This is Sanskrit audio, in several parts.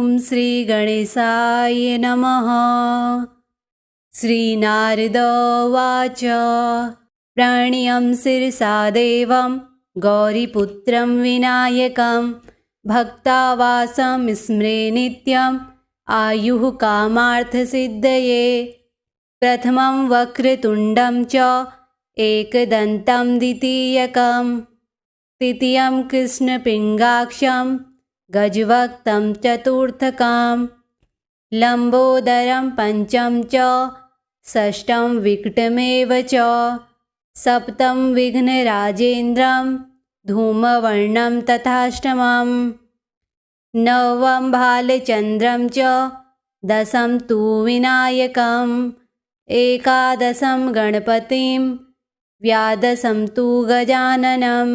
ॐ श्रीगणेशाय नमः। श्रीनारद उवाच प्रणीयं शिरसा देवं गौरीपुत्रं विनायकं भक्तावासं स्मरे नित्यम् आयुः कामार्थसिद्धये। प्रथमं वक्रतुण्डं च एकदन्तं द्वितीयकं तृतीयं कृष्णपिङ्गाक्षं गजवक्त्रं चतुर्थकं लम्बोदरं पंचम च षष्ठं विकटमेव च सप्तम विघ्नराजेन्द्रं धूमवर्णं तथाष्टमं नवम भालचन्द्रं च दशम तु विनायकम् एकादशं गणपतिं द्वादशं तु गजाननं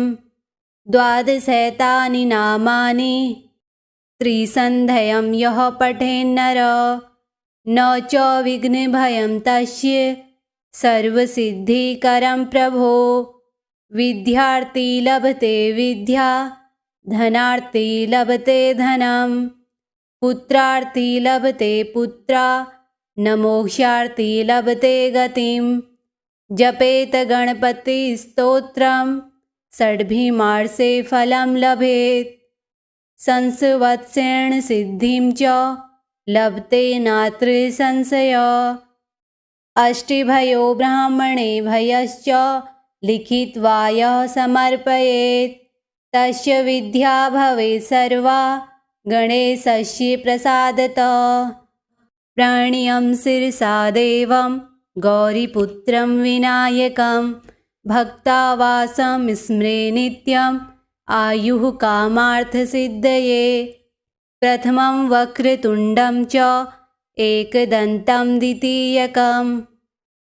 द्वादशैतानि नामानि त्रिसन्ध्यं यः पठेन्नर न च विघ्नभयं तस्य सर्वसिद्धिकरं प्रभो। विद्यार्थी लभते विद्या धनार्थी लभते धनं पुत्रार्थी लभते पुत्रा न मोक्षार्थी लभते गतिं। जपेत गणपतिस्तोत्रं षड्भिर्मासे फलं लभेत् संवत्सरेण सिद्धिं च लभते नात्र संशयः। अष्टभयो ब्राह्मणे भयश्च लिखित्वा यः समर्पयेत् तस्य विद्या भवेत् सर्वा गणेशस्य प्रसादतः। प्रणीयं शिरसा देवं गौरीपुत्रं विनायकं भक्तावासं स्मरे नित्यम् आयुः कामार्थसिद्धये। प्रथमं वक्रतुण्डं च एकदन्तं द्वितीयकं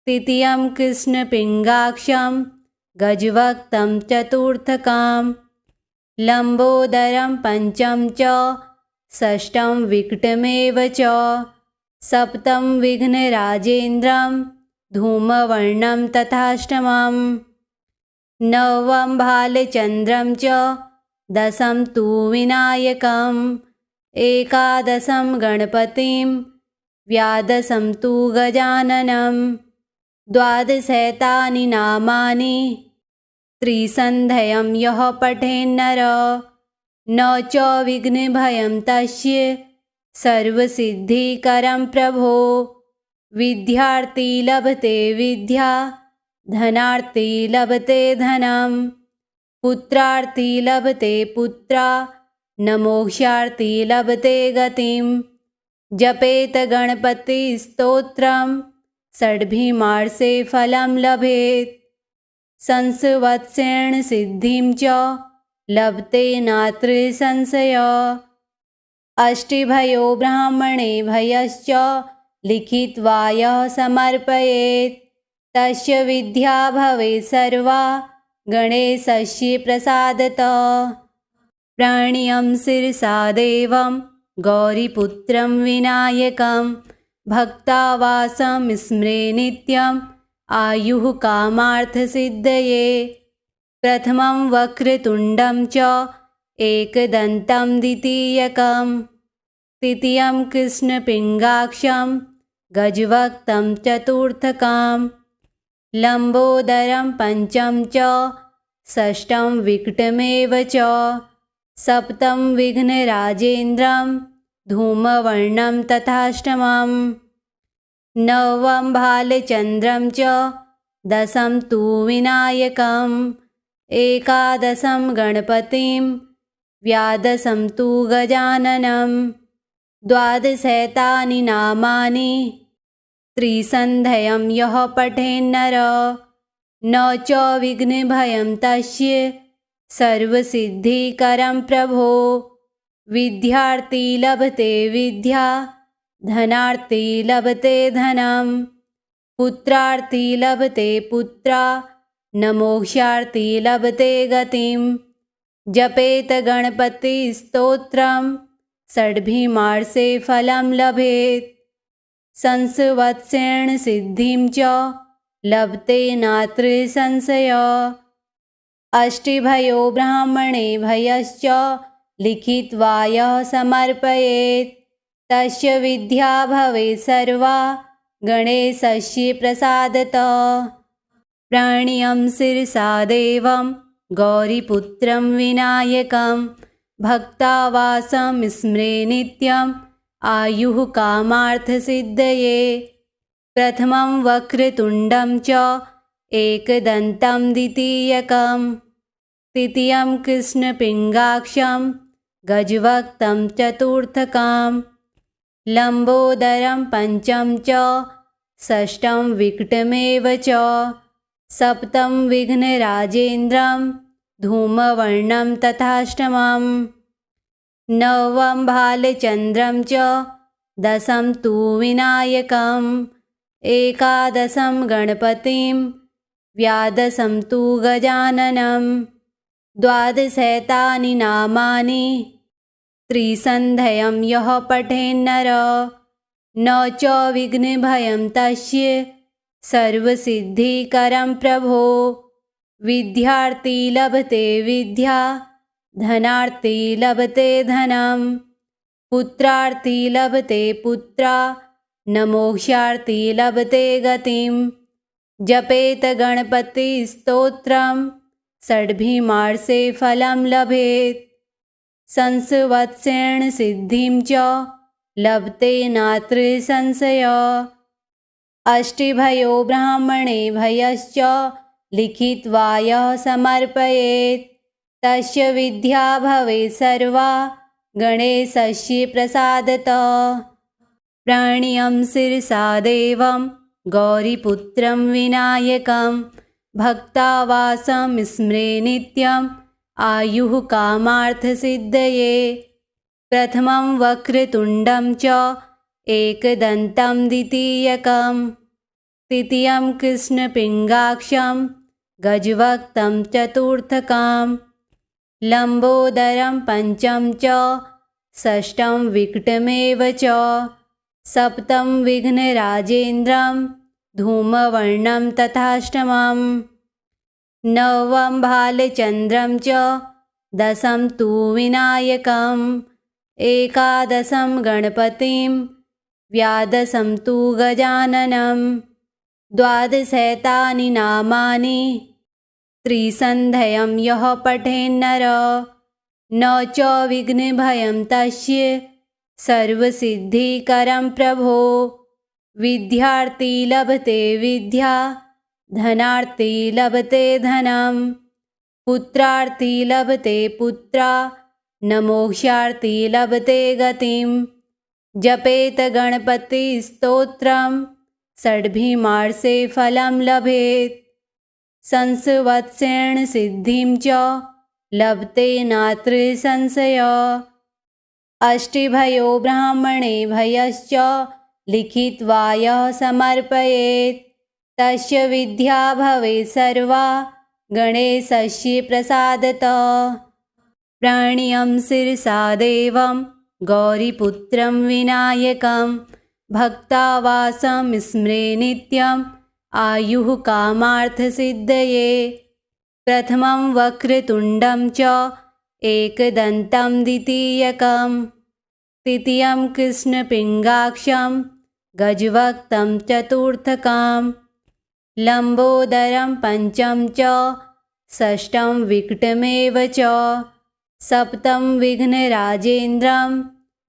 तृतीयं कृष्णपिङ्गाक्षं गजवक्त्रं चतुर्थकं लम्बोदरं पंचम च षष्ठं विकटमेव च सप्तम विघ्नराजेन्द्रं धूमवर्णं तथाष्टमं नवम भालचन्द्रं च दशम तु विनायकम् एकादशं गणपतिं द्वादशं तु गजाननं द्वादशैतानि नामानि त्रिसन्ध्यं यः पठेन्नर न च विघ्नभयं तस्य सर्वसिद्धिकरं प्रभो। विद्यार्थी लभते विद्या धनार्थी लभते धनं पुत्रार्थी लभते पुत्रा न मोक्षार्थी लभते गतिं। जपेत गणपतिस्तोत्रं षड्भिर्मासे फलं लभेत् संवत्सरेण सिद्धिं च लभते नात्र संशयः। अष्टभयो ब्राह्मणे भयश्च लिखित्वा यः समर्पयेत् तस्य विद्या भवेत् सर्वा गणेशस्य प्रसादतः। प्रणीयं शिरसा देवं गौरीपुत्रं विनायकं भक्तावासं स्मरे नित्यम् आयुः कामार्थसिद्धये। प्रथमं वक्रतुण्डं च एकदन्तं द्वितीयकं तृतीयं कृष्णपिङ्गाक्षं गजवक्त्रं चतुर्थकं लम्बोदरं पंचम च षष्ठं विकटमेव च सप्तम विघ्नराजेन्द्रं धूमवर्णं तथाष्टमं नवम भालचन्द्रं च दशम तु विनायकम् एकादशं गणपतिं द्वादशं तु गजाननं द्वादशैतानि नामानि त्रिसन्ध्यं यः पठेन्नर न च विघ्नभयं तस्य सर्वसिद्धिकरं प्रभो। विद्यार्थी लभते विद्या धनार्थी लभते धनं पुत्रार्थी लभते पुत्रा न मोक्षार्थी लभते गतिं। जपेत गणपतिस्तोत्रं षड्भिर्मासे फलं लभेत् संवत्सरेण सिद्धिं च लभते नात्र संशयः। अष्टभयो ब्राह्मणे भयश्च लिखित्वा यः समर्पयेत् तस्य विद्या भवेत् सर्वा गणेशस्य प्रसादतः। प्रणीयं शिरसा देवं गौरीपुत्रं विनायकं भक्तावासं स्मरे नित्यम् आयुः कामार्थसिद्धये। प्रथमं वक्रतुण्डं च एकदन्तं द्वितीयकं तृतीयं कृष्णपिङ्गाक्षं गजवक्त्रं चतुर्थकं लम्बोदरं पंचम च षष्ठं विकटमेव च सप्तम विघ्नराजेन्द्रं धूमवर्णं तथाष्टमं नवम भालचन्द्रं च दशम तु विनायकम् एकादशं गणपतिं द्वादशं तु गजाननं द्वादशैतानि नामानि त्रिसन्ध्यं यः पठेन्नर न च विघ्नभयं तस्य सर्वसिद्धिकरं प्रभो। विद्यार्थी लभते विद्या धनार्थी लभते धनं पुत्रार्थी लभते पुत्रा न मोक्षार्थी लभते गतिं। जपेत गणपतिस्तोत्रं षड्भिर्मासे फलं लभेत् संवत्सरेण सिद्धिं च लभते नात्र संशयः। अष्टभयो ब्राह्मणे भयश्च लिखित्वा यः समर्पयेत् तस्य विद्या भवेत् सर्वा गणेशस्य प्रसादतः। प्रणीयं शिरसा देवं गौरीपुत्रं विनायकं भक्तावासं स्मरे नित्यम् आयुः कामार्थसिद्धये। प्रथमं वक्रतुण्डं च एकदन्तं द्वितीयकं तृतीयं कृष्णपिङ्गाक्षं गजवक्त्रं चतुर्थकं लम्बोदरं पंचम च षष्ठं विकटमेव च सप्तम विघ्नराजेन्द्रं धूमवर्णं तथाष्टमं नवम भालचन्द्रं च दशम तु विनायकम् एकादशं गणपतिं द्वादशं तु गजाननं द्वादशैतानि नामानि त्रिसन्ध्यं यः पठेन्नर न च विघ्नभयं तस्य सर्वसिद्धिकरं प्रभो। विद्यार्थी लभते विद्या धनार्थी लभते धनं पुत्रार्थी लभते पुत्रा न मोक्षार्थी लभते गतिं। जपेत गणपतिस्तोत्रं षड्भिर्मासे फलं लभेत् संवत्सरेण सिद्धिं च लभते नात्र संशयः। अष्टभयो ब्राह्मणे भयश्च लिखित्वा यः समर्पयेत् तस्य विद्या भवेत् सर्वा गणेशस्य प्रसादतः। प्रणीयं शिरसा देवं गौरीपुत्रं विनायकं भक्तावासं स्मरे नित्यम् आयुः कामार्थसिद्धये। प्रथमं वक्रतुण्डं च एकदन्तं द्वितीयकं तृतीयं कृष्णपिङ्गाक्षं गजवक्त्रं चतुर्थकं लम्बोदरं पंचम च षष्ठं विकटमेव च सप्तम विघ्नराजेन्द्रं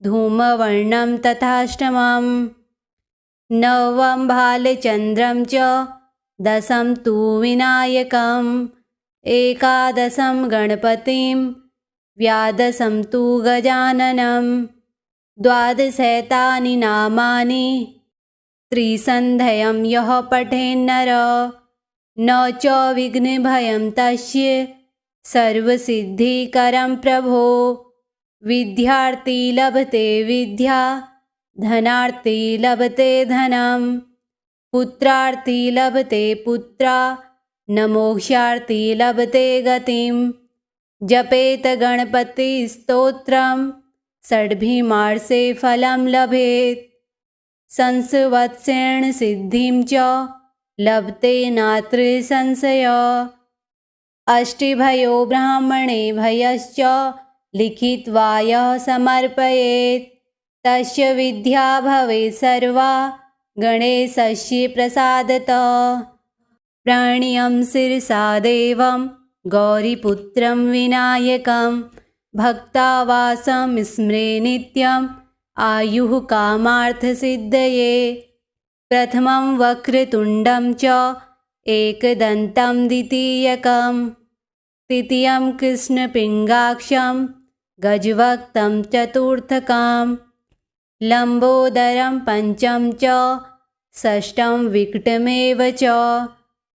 धूमवर्णं तथाष्टमं नवम भालचन्द्रं च दशम तु विनायकम् एकादशं गणपतिं द्वादशं तु गजाननं द्वादशैतानि नामानि त्रिसन्ध्यं यः पठेन्नर न च विघ्नभयं तस्य सर्वसिद्धिकरं प्रभो। विद्यार्थी लभते विद्या धनार्थी लभते धनं पुत्रार्थी लभते पुत्रा न मोक्षार्थी लभते गतिं। जपेत गणपतिस्तोत्रं षड्भिर्मासे फलं लभेत् संवत्सरेण सिद्धिं च लभते नात्र संशयः। अष्टभयो ब्राह्मणे भयश्च लिखित्वा यः समर्पयेत् तस्य विद्या भवेत् सर्वा गणेशस्य प्रसादतः। प्रणीयं शिरसा देवं गौरीपुत्रं विनायकं भक्तावासं स्मरे नित्यम् आयुः कामार्थसिद्धये। प्रथमं वक्रतुण्डं च एकदन्तं द्वितीयकं तृतीयं कृष्णपिङ्गाक्षं गजवक्त्रं चतुर्थकं लम्बोदरं पंचम च षष्ठं विकटमेव च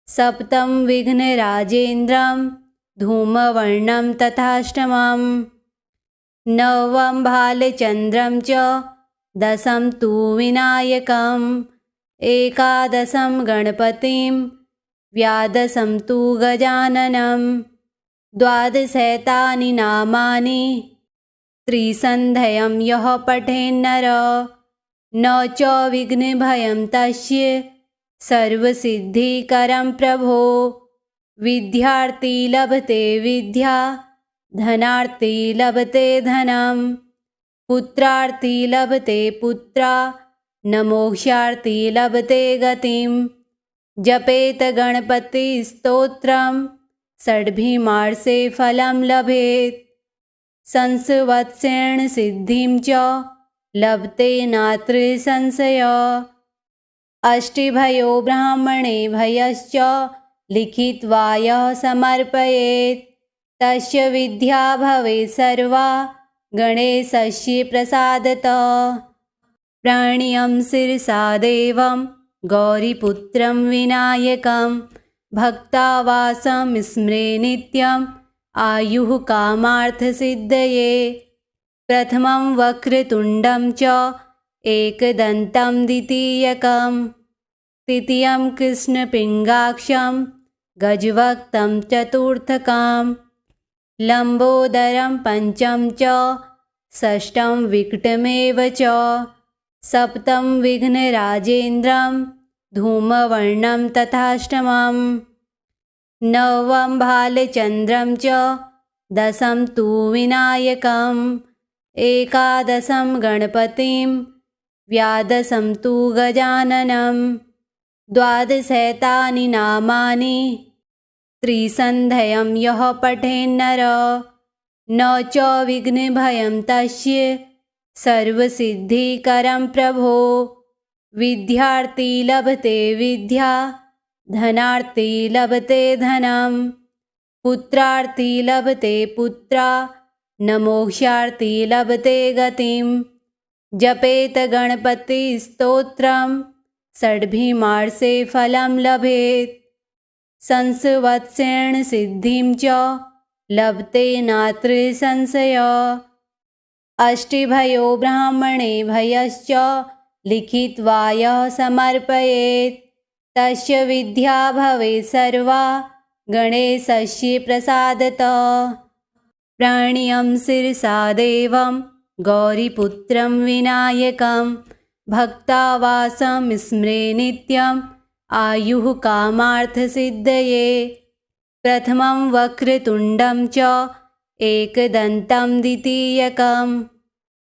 सप्तम विघ्नराजेन्द्रं धूमवर्णं तथाष्टमं नवम भालचन्द्रं च दशम तु विनायकम् एकादशं गणपतिं द्वादशं तु गजाननं द्वादशैतानि नामानि त्रिसन्ध्यं यः पठेन्नर न च विघ्नभयं तस्य सर्वसिद्धिकरं प्रभो। विद्यार्थी लभते विद्या धनार्थी लभते धनं पुत्रार्थी लभते पुत्रा न मोक्षार्थी लभते गतिं। जपेत गणपतिस्तोत्रं षड्भिर्मासे फलं लभेत् संवत्सरेण सिद्धिं च लभते नात्र संशयः। अष्टभयो ब्राह्मणे भयश्च लिखित्वा यः समर्पयेत् तस्य विद्या भवेत् सर्वा गणेशस्य प्रसादतः। प्रणीयं शिरसा देवं गौरीपुत्रं विनायकं भक्तावासं स्मरे नित्यम् आयुः कामार्थसिद्धये। प्रथमं वक्रतुण्डं च एकदन्तं द्वितीयकं तृतीयं कृष्णपिङ्गाक्षं गजवक्त्रं चतुर्थकं लम्बोदरं पंचम च षष्ठं विकटमेव च सप्तम विघ्नराजेन्द्रं धूमवर्णं तथाष्टमं नवम भालचन्द्रं च दशम तु विनायकम् एकादशं गणपतिं द्वादशं तु गजाननं द्वादशैतानि नामानि त्रिसन्ध्यं यः पठेन्नर न च विघ्नभयं तस्य सर्वसिद्धिकरं प्रभो। विद्यार्थी लभते विद्या धनार्थी लभते धनं पुत्रार्थी लभते पुत्रा न मोक्षार्थी लभते गतिं। जपेत गणपतिस्तोत्रं षड्भिर्मासे फलं लभेत् संवत्सरेण सिद्धिं च लभते नात्र संशयः। अष्टभयो ब्राह्मणे भयश्च लिखित्वा यः समर्पयेत् तस्य विद्या भवेत् सर्वा गणेशस्य प्रसादतः। प्रणीयं शिरसा देवं गौरीपुत्रं विनायकं भक्तावासं स्मरे नित्यम् आयुः कामार्थसिद्धये। प्रथमं वक्रतुण्डं च एकदन्तं द्वितीयकं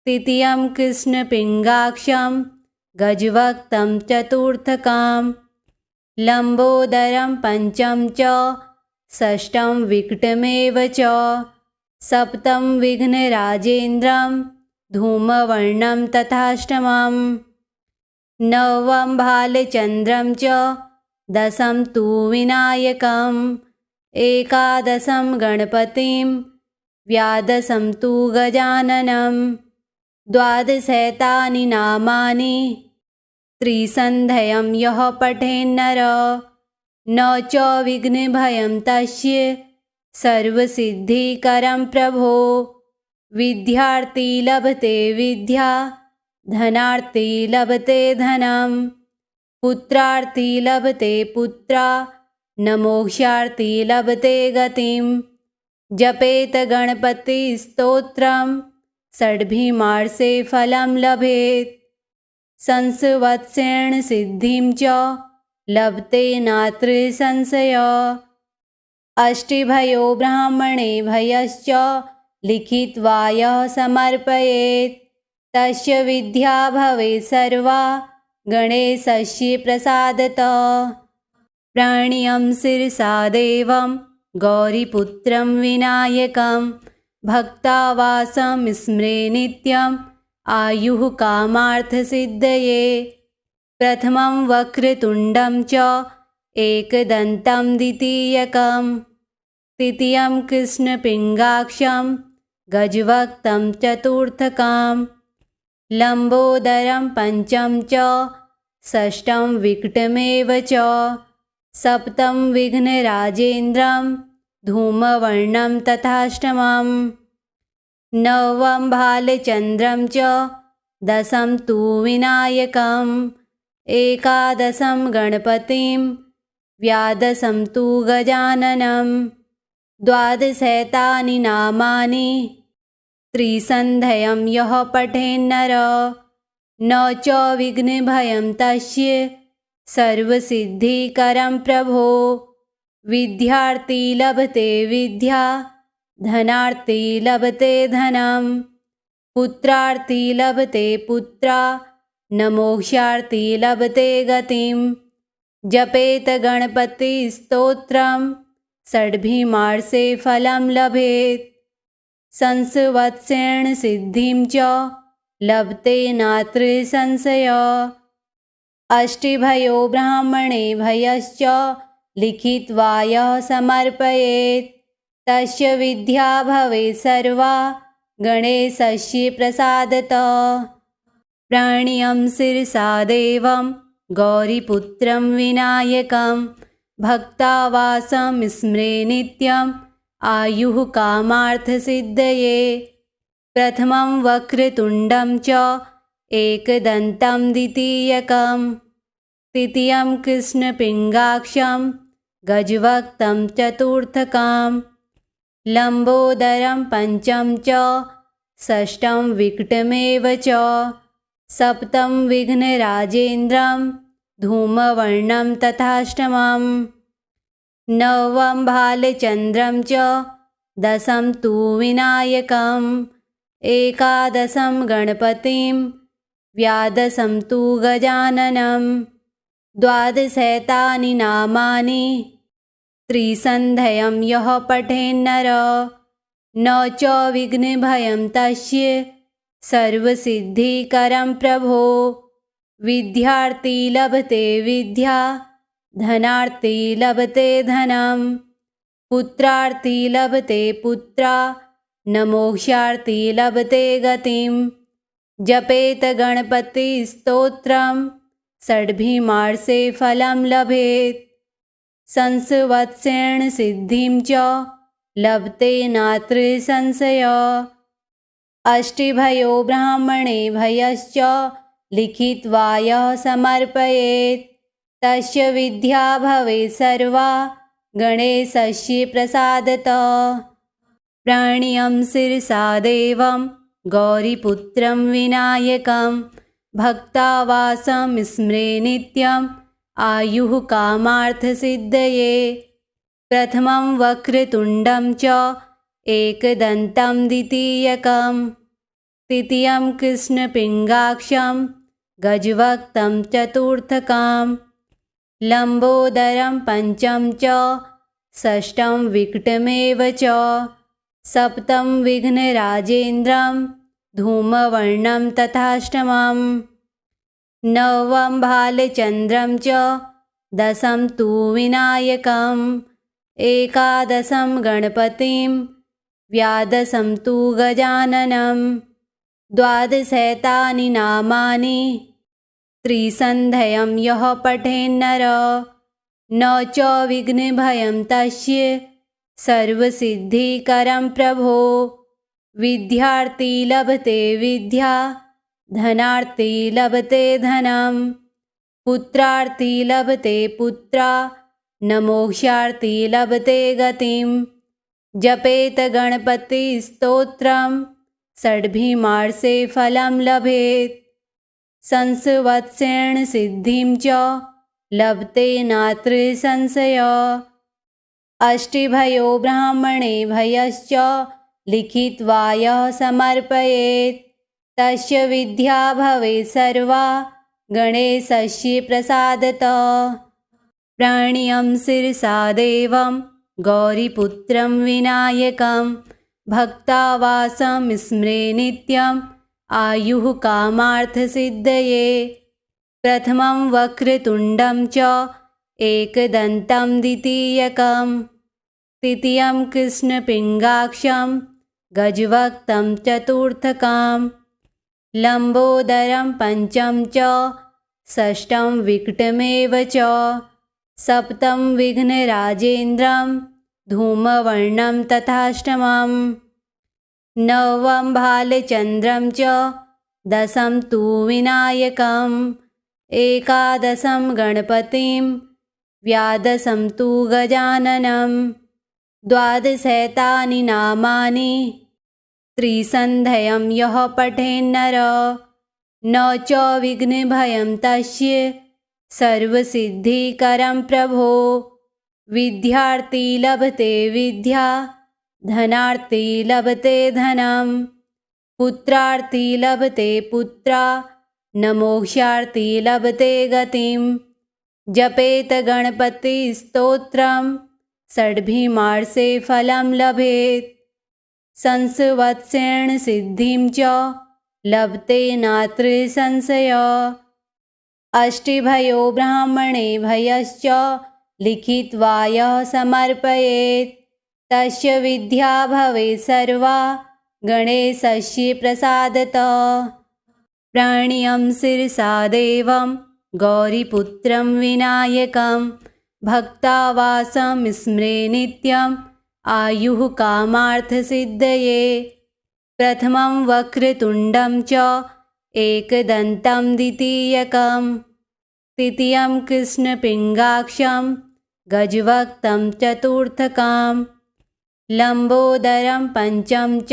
तृतीयं कृष्णपिङ्गाक्षं गजवक्त्रं चतुर्थकं लम्बोदरं पंचम च षष्ठं विकटमेव च सप्तम विघ्नराजेन्द्रं धूमवर्णं तथाष्टमं नवम भालचन्द्रं च दशम तु विनायकम् एकादशं गणपतिं द्वादशं तु गजाननं द्वादशैतानि नामानि त्रिसन्ध्यं यः पठेन्नर न च विघ्नभयं तस्य सर्वसिद्धिकरं प्रभो। विद्यार्थी लभते विद्या धनार्थी लभते धनं पुत्रार्थी लभते पुत्रा न मोक्षार्थी लभते गतिं। जपेत गणपतिस्तोत्रं षड्भिर्मासे फलं लभेत् संवत्सरेण सिद्धिं च लभते नात्र संशयः। अष्टभयो ब्राह्मणे भयश्च लिखित्वा यः समर्पयेत् तस्य विद्या भवेत् सर्वा गणेशस्य प्रसादतः। प्रणीयं शिरसा देवं गौरीपुत्रं विनायकं भक्तावासं स्मरे नित्यम् आयुः कामार्थसिद्धये। प्रथमं वक्रतुण्डं च एकदन्तं द्वितीयकं तृतीयं कृष्णपिङ्गाक्षं गजवक्त्रं चतुर्थकं लम्बोदरं पंचम च षष्ठं विकटमेव च सप्तम विघ्नराजेन्द्रं धूमवर्णं तथाष्टमं नवम भालचन्द्रं च दशम तु विनायकम् एकादशं गणपतिं द्वादशं तु गजाननं द्वादशैतानि नामानि त्रिसन्ध्यं यः पठेन्नर न च विघ्नभयं तस्य सर्वसिद्धिकरं प्रभो। विद्यार्थी लभते विद्या धनार्थी लभते धनं पुत्रार्थी लभते पुत्रा न मोक्षार्थी लभते गतिं। जपेत गणपतिस्तोत्रं षड्भिर्मासे फलं लभेत् संवत्सरेण सिद्धिं च लभते नात्र संशयः। अष्टभयो ब्राह्मणे भयश्च लिखित्वा यः समर्पयेत् तस्य विद्या भवेत् सर्वा गणेशस्य प्रसादतः। प्रणीयं शिरसा देवं गौरीपुत्रं विनायकं भक्तावासं स्मरे नित्यम् आयुः कामार्थसिद्धये। प्रथमं वक्रतुण्डं च एकदन्तं द्वितीयकं तृतीयं कृष्णपिङ्गाक्षं गजवक्त्रं चतुर्थकं लम्बोदरं पंचम च षष्ठं विकटमेव च सप्तम विघ्नराजेन्द्रं धूमवर्णं तथाष्टमं नवम भालचन्द्रं च दशम तु विनायकम् एकादशं गणपतिं द्वादशं तु गजाननं द्वादशैतानि नामानि त्रिसन्ध्यं यः पठेन्नर न च विघ्नभयं तस्य सर्वसिद्धिकरं प्रभो। विद्यार्थी लभते विद्या धनार्थी लभते धनं पुत्रार्थी लभते पुत्रा न मोक्षार्थी लभते गतिं। जपेत गणपतिस्तोत्रं षड्भिर्मासे फलं लभेत् संवत्सरेण सिद्धिं च लभते नात्र संशयः। अष्टभयो ब्राह्मणे भयश्च लिखित्वा यः समर्पयेत् तस्य विद्या भवेत् सर्वा गणेशस्य प्रसादतः। प्रणीयं शिरसा देवं गौरीपुत्रं विनायकं भक्तावासं स्मरे नित्यम् आयुः कामार्थसिद्धये। प्रथमं वक्रतुण्डं च एकदन्तं द्वितीयकं तृतीयं कृष्णपिङ्गाक्षं गजवक्त्रं चतुर्थकं लम्बोदरं पंचम च षष्ठं विकटमेव च सप्तम विघ्नराजेन्द्रं धूमवर्णं तथाष्टमं नवम भालचन्द्रं च दशम तु विनायकम् एकादशं गणपतिं द्वादशं तु गजाननं द्वादशैतानि नामानि त्रिसन्ध्यं यः पठेन्नर न च विघ्नभयं तस्य सर्वसिद्धिकरं प्रभो। विद्यार्थी लभते विद्या धनार्थी लभते धनं पुत्रार्थी लभते पुत्रा न मोक्षार्थी लभते गतिं। जपेत गणपतिस्तोत्रं षड्भिर्मासे फलं लभेत् संवत्सरेण सिद्धिं च लभते नात्र संशयः। अष्टभयो ब्राह्मणे भयश्च लिखित्वा यः समर्पयेत् तस्य विद्या भवेत् सर्वा गणेशस्य प्रसादतः। प्रणीयं शिरसा देवं गौरीपुत्रं विनायकं भक्तावासं स्मरे नित्यम् आयुः कामार्थसिद्धये। प्रथमं वक्रतुण्डं च एकदन्तं द्वितीयकं तृतीयं कृष्णपिङ्गाक्षं गजवक्त्रं चतुर्थकं लम्बोदरं पंचम च षष्ठं विकटमेव च सप्तम विघ्नराजेन्द्रं धूमवर्णं तथाष्टमं नवम भालचन्द्रं च दशम तु विनायकम् एकादशं गणपतिं द्वादशं तु गजाननं द्वादशैतानि नामानि त्रिसन्ध्यं यः पठेन्नर न च विघ्नभयं तस्य सर्वसिद्धिकरं प्रभो। विद्यार्थी लभते विद्या धनार्थी लभते धनं पुत्रार्थी लभते पुत्रा न मोक्षार्थी लभते गतिं। जपेत गणपतिस्तोत्रं षड्भिर्मासे फलं लभेत् संवत्सरेण सिद्धिं च लभते नात्र संशयः। अष्टभयो ब्राह्मणे भयश्च लिखित्वा यः समर्पयेत् तस्य विद्या भवेत् सर्वा गणेशस्य प्रसादतः। प्रणीयं शिरसा देवं गौरीपुत्रं विनायकं भक्तावासं स्मरे नित्यम् आयुः कामार्थसिद्धये। प्रथमं वक्रतुण्डं च एकदन्तं द्वितीयकं तृतीयं कृष्णपिङ्गाक्षं गजवक्त्रं चतुर्थकं लम्बोदरं पंचम च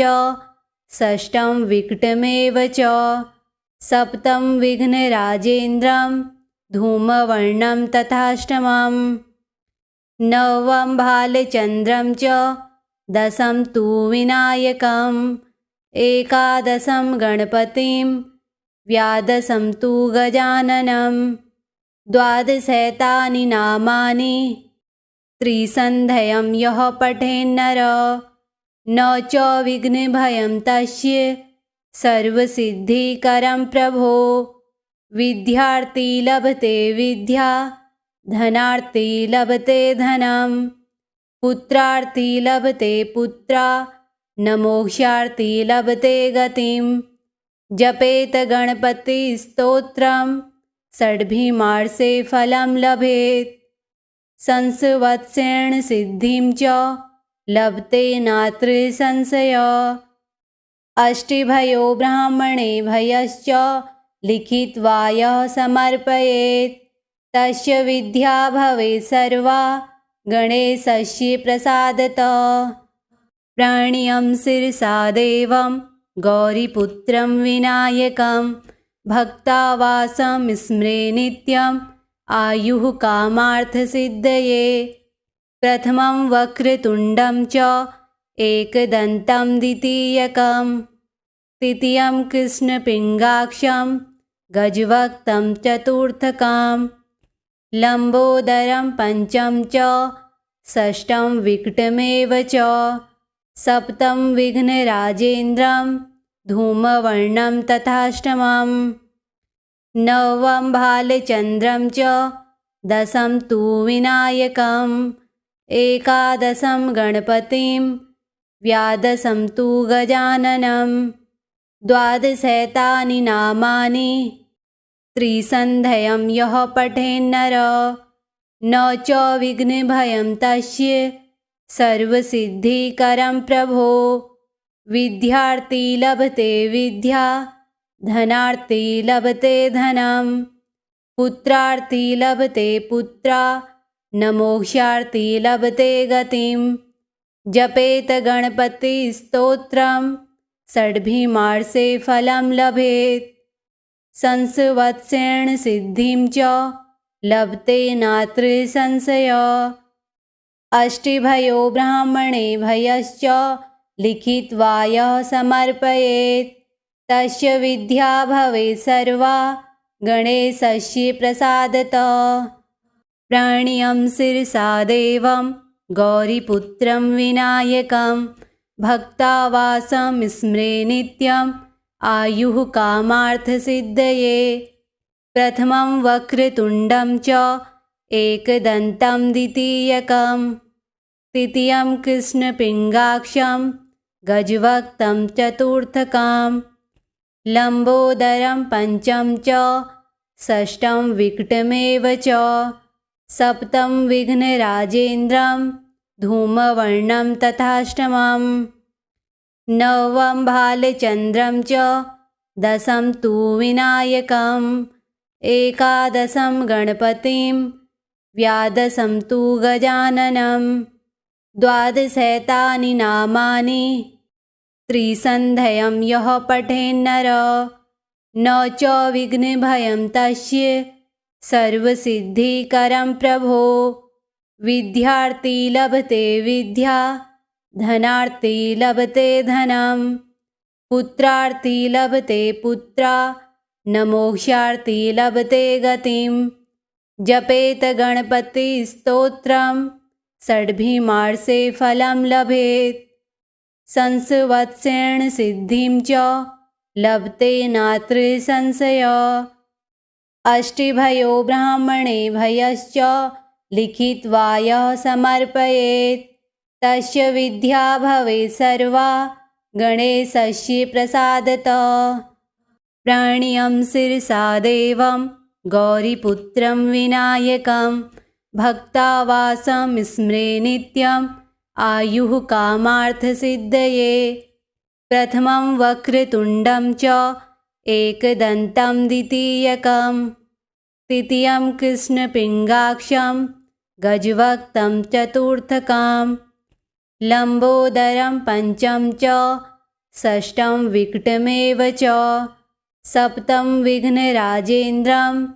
षष्ठं विकटमेव च सप्तम विघ्नराजेन्द्रं धूमवर्णं तथाष्टमं नवम भालचन्द्रं च दशम तु विनायकम् एकादशं गणपतिं द्वादशं तु गजाननं द्वादशैतानि नामानि त्रिसन्ध्यं यः पठेन्नर न च विघ्नभयं तस्य सर्वसिद्धिकरं प्रभो। विद्यार्थी लभते विद्या धनार्थी लभते धनं पुत्रार्थी लभते पुत्रा न मोक्षार्थी लभते गतिं। जपेत गणपतिस्तोत्रं षड्भिर्मासे फलं लभेत् संवत्सरेण सिद्धिं च लभते नात्र संशयः। अष्टभयो ब्राह्मणे भयश्च लिखित्वा यः समर्पयेत् तस्य विद्या भवेत् सर्वा गणेशस्य प्रसादतः। प्रणीयं शिरसा देवं गौरीपुत्रं विनायकं भक्तावासं स्मरे नित्यम् आयुः कामार्थसिद्धये। प्रथमं वक्रतुण्डं च एकदन्तं द्वितीयकं तृतीयं कृष्णपिङ्गाक्षं गजवक्त्रं चतुर्थकं लम्बोदरं पंचम च षष्ठं विकटमेव च सप्तम विघ्नराजेन्द्रं धूमवर्णं तथाष्टमं नवम भालचन्द्रं च दशम तु विनायकम् एकादशं गणपतिं द्वादशं तु गजाननं द्वादशैतानि नामानि त्रिसन्ध्यं यः पठेन्नर न च विघ्नभयं तस्य सर्वसिद्धिकरं प्रभो। विद्यार्थी लभते विद्या धनार्थी लभते धनं पुत्रार्थी लभते पुत्रा न मोक्षार्थी लभते गतिं। जपेत गणपतिस्तोत्रं षड्भिर्मासे फलं लभेत् संवत्सरेण सिद्धिं च लभते नात्र संशयः। अष्टभयो ब्राह्मणे भयश्च लिखित्वा यः समर्पयेत् तस्य विद्या भवेत् सर्वा गणेशस्य प्रसादतः। प्रणीयं शिरसा देवं गौरीपुत्रं विनायकं भक्तावासं स्मरे नित्यम् आयुः कामार्थसिद्धये। प्रथमं वक्रतुण्डं च एकदन्तं द्वितीयकं तृतीयं कृष्णपिङ्गाक्षं गजवक्त्रं चतुर्थकं लम्बोदरं पंचम च षष्ठं विकटमेव च सप्तम विघ्नराजेन्द्रं धूमवर्णं तथाष्टमं नवम भालचन्द्रं च दशम तु विनायकम् एकादशं गणपतिं द्वादशं तु गजाननं द्वादशैतानि नामानि त्रिसन्ध्यं यः पठेन्नर न च विघ्नभयं तस्य सर्वसिद्धिकरं प्रभो। विद्यार्थी लभते विद्या धनार्थी लभते धनं पुत्रार्थी लभते पुत्रा न मोक्षार्थी लभते गतिं। जपेत गणपतिस्तोत्रं षड्भिर्मासे फलं लभेत् संवत्सरेण सिद्धिं च लभते नात्र संशयः। अष्टभयो ब्राह्मणे भयश्च लिखित्वा यः समर्पयेत् तस्य विद्या भवेत् सर्वा गणेशस्य प्रसादतः। प्रणीयं शिरसा देवं गौरीपुत्रं विनायकं भक्तावासं स्मरे नित्यम् आयुः कामार्थसिद्धये। प्रथमं वक्रतुण्डं च एकदन्तं द्वितीयकं तृतीयं कृष्णपिङ्गाक्षं गजवक्त्रं चतुर्थकं लम्बोदरं पंचम च षष्ठं विकटमेव च सप्तम विघ्नराजेन्द्रं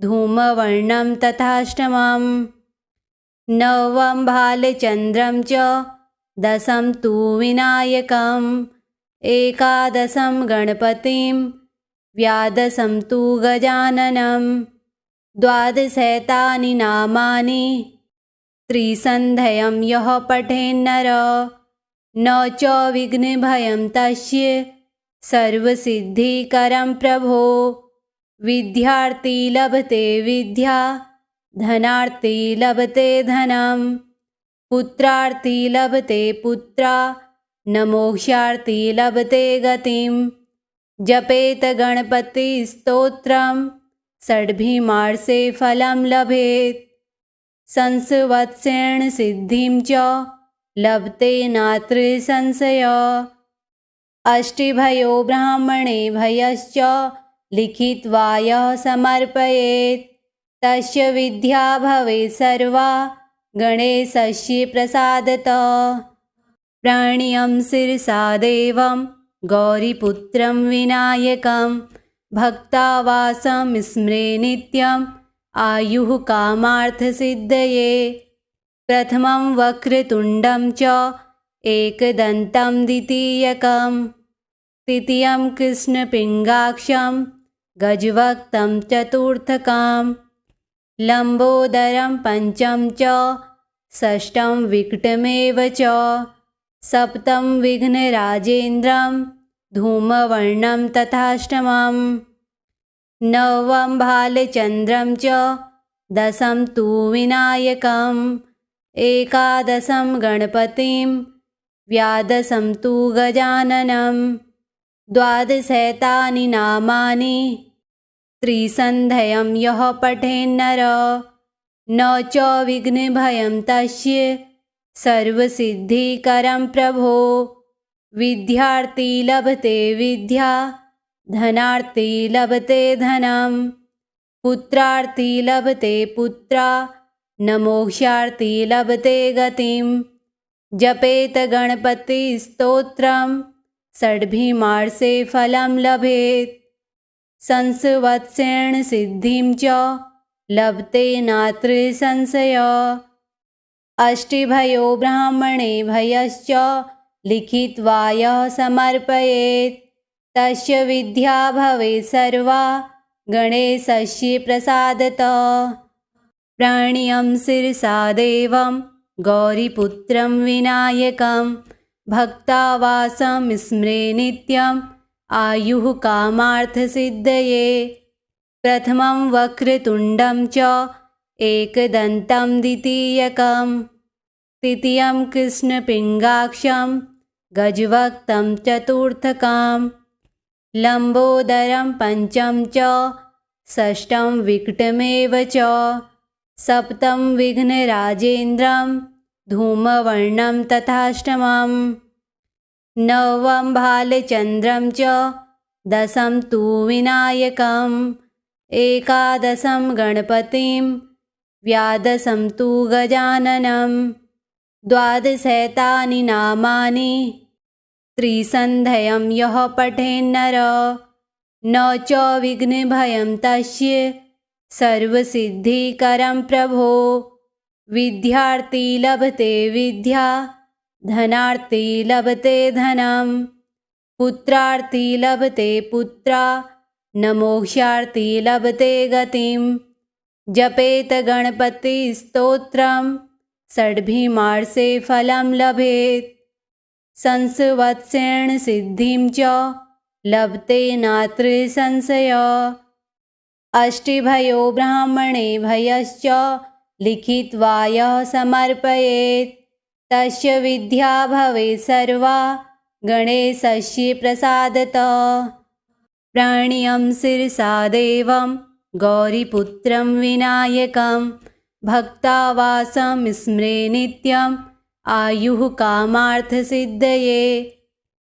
धूमवर्णं तथाष्टमं नवम भालचन्द्रं च दशम तु विनायकम् एकादशं गणपतिं द्वादशं तु गजाननं द्वादशैतानि नामानि त्रिसन्ध्यं यः पठेन्नर न च विघ्नभयं तस्य सर्वसिद्धिकरं प्रभो। विद्यार्थी लभते विद्या धनार्थी लभते धनं पुत्रार्थी लभते पुत्रा न मोक्षार्थी लभते गतिं। जपेत गणपतिस्तोत्रं षड्भिर्मासे फलं लभेत् संवत्सरेण सिद्धिं च लभते नात्र संशयः। अष्टभयो ब्राह्मणे भयश्च लिखित्वा यः समर्पयेत् तस्य विद्या भवेत् सर्वा गणेशस्य प्रसादतः। प्रणीयं शिरसा देवं गौरीपुत्रं विनायकं भक्तावासं स्मरे नित्यम् आयुः कामार्थसिद्धये। प्रथमं वक्रतुण्डं च एकदन्तं द्वितीयकं तृतीयं कृष्णपिङ्गाक्षं गजवक्त्रं चतुर्थकं लम्बोदरं पंचम च षष्ठं विकटमेव च सप्तम विघ्नराजेन्द्रं धूमवर्णं तथाष्टमं नवम भालचन्द्रं च दशम तु विनायकम् एकादशं गणपतिं द्वादशं तु गजाननं द्वादशैतानि नामानि त्रिसन्ध्यं यः पठेन्नर न च विघ्नभयं तस्य सर्वसिद्धिकरं प्रभो। विद्यार्थी लभते विद्या धनार्थी लभते धनं पुत्रार्थी लभते पुत्रा न मोक्षार्थी लभते गतिं। जपेत गणपतिस्तोत्रं षड्भिर्मासे फलं लभेत् संवत्सरेण सिद्धिं च लभते नात्र संशयः। अष्टभयो ब्राह्मणे भयश्च लिखित्वा यः समर्पयेत् तस्य विद्या भवेत् सर्वा गणेशस्य प्रसादतः। प्रणीयं शिरसा देवं गौरीपुत्रं विनायकं भक्तावासं स्मरे नित्यम् आयुः कामार्थसिद्धये। प्रथमं वक्रतुण्डं च एकदन्तं द्वितीयकं तृतीयं कृष्णपिङ्गाक्षं गजवक्त्रं चतुर्थकं लम्बोदरं पंचम च षष्ठं विकटमेव च सप्तम विघ्नराजेन्द्रं धूमवर्णं तथाष्टमं नवम भालचन्द्रं च दशम तु विनायकम् एकादशं गणपतिं द्वादशं तु गजाननं द्वादशैतानि नामानि त्रिसन्ध्यं यः पठेन्नर न च विघ्नभयं तस्य सर्वसिद्धिकरं प्रभो। विद्यार्थी लभते विद्या धनार्थी लभते धनं पुत्रार्थी लभते पुत्रा न मोक्षार्थी लभते गतिं। जपेत गणपतिस्तोत्रं षड्भिर्मासे फलं लभेत् संवत्सरेण सिद्धिं च लभते नात्र संशयः। अष्टभयो ब्राह्मणेभ्यश्च लिखित्वा यः समर्पयेत् तस्य विद्या भवेत् सर्वा गणेशस्य प्रसादतः। प्रणीयं शिरसा देवं गौरीपुत्रं विनायकं भक्तावासं स्मरे नित्यम् आयुः कामार्थसिद्धये।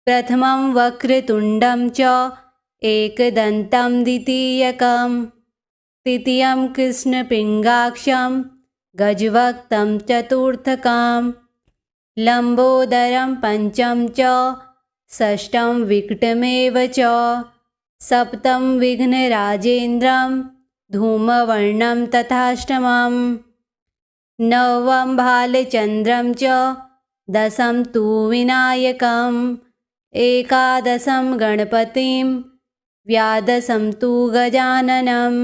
प्रथमं वक्रतुण्डं च एकदन्तं द्वितीयकं तृतीयं कृष्णपिङ्गाक्षं गजवक्त्रं चतुर्थकं लम्बोदरं पंचम च षष्ठं विकटमेव च सप्तम विघ्नराजेन्द्रं धूमवर्णं तथाष्टमं नवम भालचन्द्रं च दशम तु विनायकम् एकादशं गणपतिं द्वादशं तु गजाननं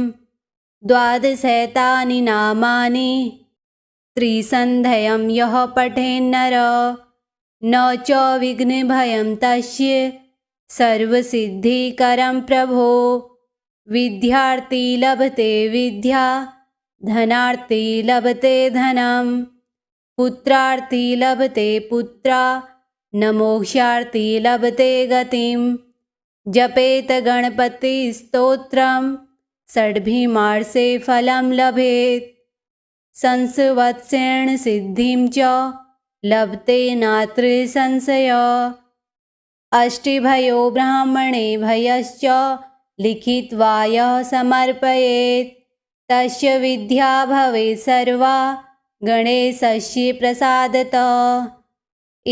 द्वादशैतानि नामानि त्रिसन्ध्यं यः पठेन्नर न च विघ्नभयं तस्य सर्वसिद्धिकरं प्रभो। विद्यार्थी लभते विद्या धनार्थी लभते धनं पुत्रार्थी लभते पुत्रा न मोक्षार्थी लभते गतिं। जपेत गणपतिस्तोत्रं षड्भिर्मासे फलं लभेत् संवत्सरेण सिद्धिं च लभते नात्र संशयः। अष्टभयो ब्राह्मणेभ्यश्च लिखित्वा यः समर्पयेत् तस्य विद्या भवेत् सर्वा गणेशस्य प्रसादतः।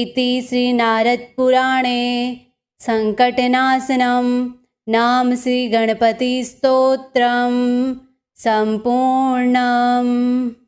इति श्रीनारदपुराणे सङ्कटनाशनं नाम श्रीगणपतिस्तोत्रं सम्पूर्णम्।